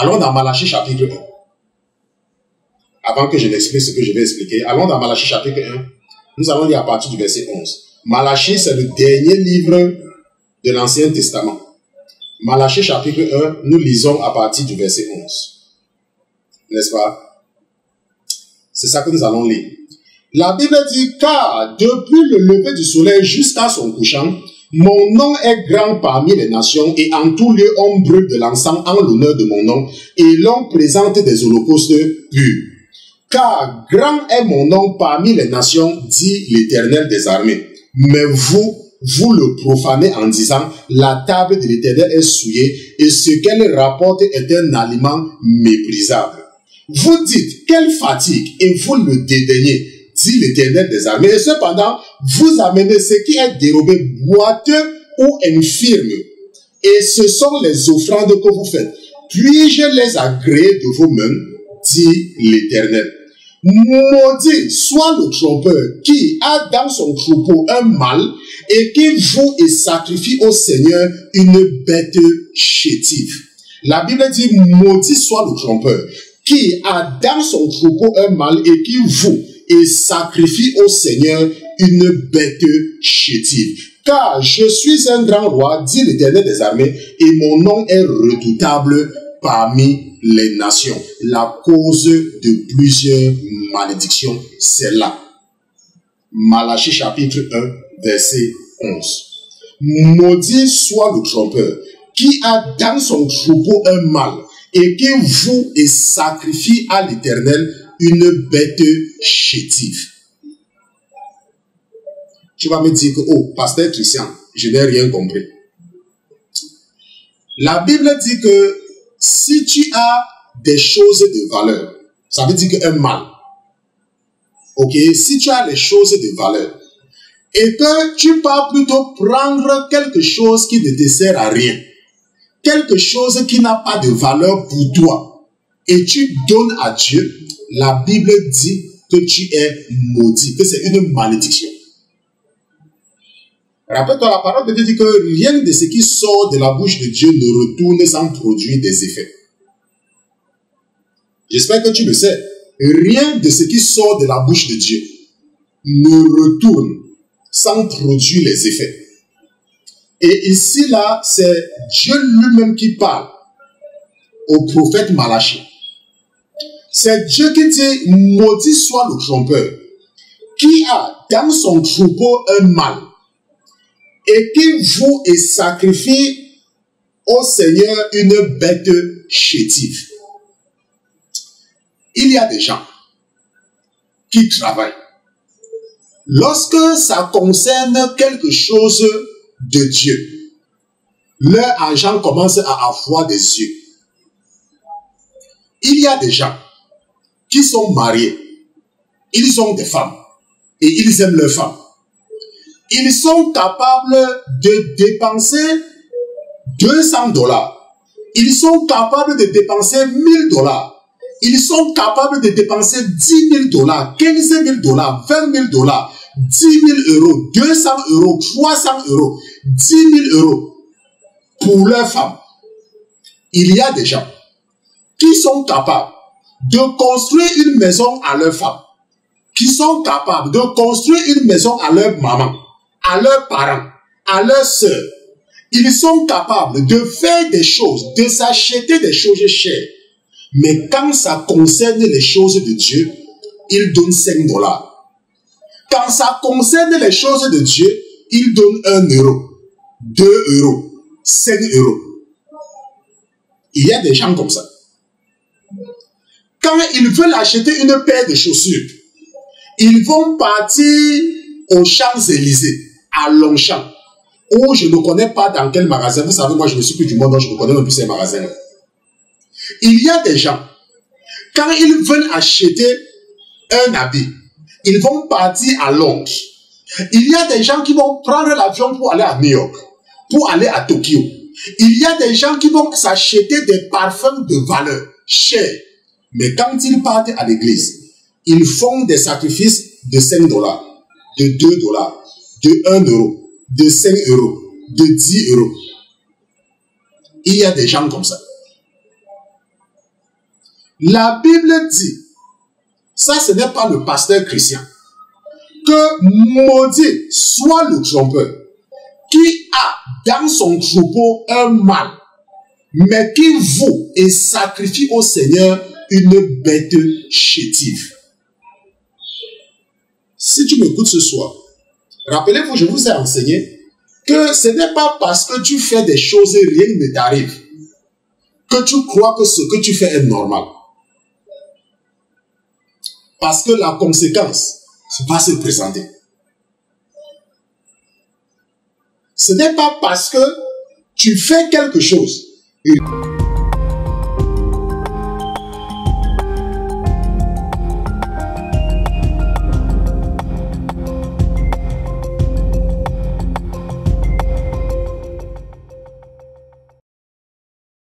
Allons dans Malachie chapitre 1. Avant que je n'explique ce que je vais expliquer, allons dans Malachie chapitre 1. Nous allons lire à partir du verset 11. Malachie, c'est le dernier livre de l'Ancien Testament. Malachie chapitre 1, nous lisons à partir du verset 11. N'est-ce pas? C'est ça que nous allons lire. La Bible dit, car depuis le lever du soleil jusqu'à son couchant, mon nom est grand parmi les nations, et en tout lieu on brûle de l'encens en l'honneur de mon nom, et l'on présente des holocaustes purs. Car grand est mon nom parmi les nations, dit l'Éternel des armées. Mais vous le profanez en disant, la table de l'Éternel est souillée, et ce qu'elle rapporte est un aliment méprisable. Vous dites, quelle fatigue, et vous le dédaignez, dit l'Éternel des armées. Et cependant, vous amenez ce qui est dérobé, boiteux ou infirme. Et ce sont les offrandes que vous faites. Puis-je les agréer de vos mains, dit l'Éternel. Maudit soit le trompeur qui a dans son troupeau un mâle et qui voue et sacrifie au Seigneur une bête chétive. La Bible dit, maudit soit le trompeur qui a dans son troupeau un mâle et qui voue et sacrifie au Seigneur une bête chétive. Car je suis un grand roi, dit l'Éternel des armées, et mon nom est redoutable parmi les nations. La cause de plusieurs malédictions, c'est là. Malachie chapitre 1, verset 11. Maudit soit le trompeur qui a dans son troupeau un mâle et qui voue et sacrifie à l'Éternel une bête chétive. Tu vas me dire que, oh, pasteur Christian, je n'ai rien compris. La Bible dit que si tu as des choses de valeur, ça veut dire qu'un mâle, ok, si tu as les choses de valeur, et que tu pars plutôt prendre quelque chose qui ne te sert à rien, quelque chose qui n'a pas de valeur pour toi, et tu donnes à Dieu, la Bible dit que tu es maudit, que c'est une malédiction. Rappelle-toi, la parole de Dieu dit que rien de ce qui sort de la bouche de Dieu ne retourne sans produire des effets. J'espère que tu le sais. Rien de ce qui sort de la bouche de Dieu ne retourne sans produire les effets. Et ici, là, c'est Dieu lui-même qui parle au prophète Malachie. C'est Dieu qui dit, maudit soit le trompeur, qui a dans son troupeau un mâle, et qui voue et sacrifie au Seigneur une bête chétive. Il y a des gens qui travaillent. Lorsque ça concerne quelque chose de Dieu, leur argent commence à avoir des yeux. Il y a des gens qui sont mariés, ils ont des femmes et ils aiment leurs femmes. Ils sont capables de dépenser $200. Ils sont capables de dépenser $1000. Ils sont capables de dépenser $10 000, $15 000, $20 000, €10 000, €200, €300, €10 000 pour leurs femmes. Il y a des gens qui sont capables de construire une maison à leurs femmes, qui sont capables de construire une maison à leur maman, à leurs parents, à leurs sœurs. Ils sont capables de faire des choses, de s'acheter des choses chères. Mais quand ça concerne les choses de Dieu, ils donnent $5. Quand ça concerne les choses de Dieu, ils donnent €1, €2, €5. Il y a des gens comme ça. Quand ils veulent acheter une paire de chaussures, ils vont partir aux Champs-Élysées, à Longchamp, où je ne connais pas dans quel magasin. Vous savez, moi je ne suis plus du monde, donc je ne connais même plus ces magasins. Il y a des gens, quand ils veulent acheter un habit, ils vont partir à Londres. Il y a des gens qui vont prendre l'avion pour aller à New York, pour aller à Tokyo. Il y a des gens qui vont s'acheter des parfums de valeur, chers. Mais quand ils partent à l'église, ils font des sacrifices de $5, de $2, de €1, de €5, de €10. Il y a des gens comme ça. La Bible dit, ça ce n'est pas le pasteur chrétien, que maudit soit le trompeur qui a dans son troupeau un mâle, mais qui voue et sacrifie au Seigneur une bête chétive. Si tu m'écoutes ce soir, rappelez-vous, je vous ai enseigné que ce n'est pas parce que tu fais des choses et rien ne t'arrive que tu crois que ce que tu fais est normal. Parce que la conséquence va se présenter. Ce n'est pas parce que tu fais quelque chose et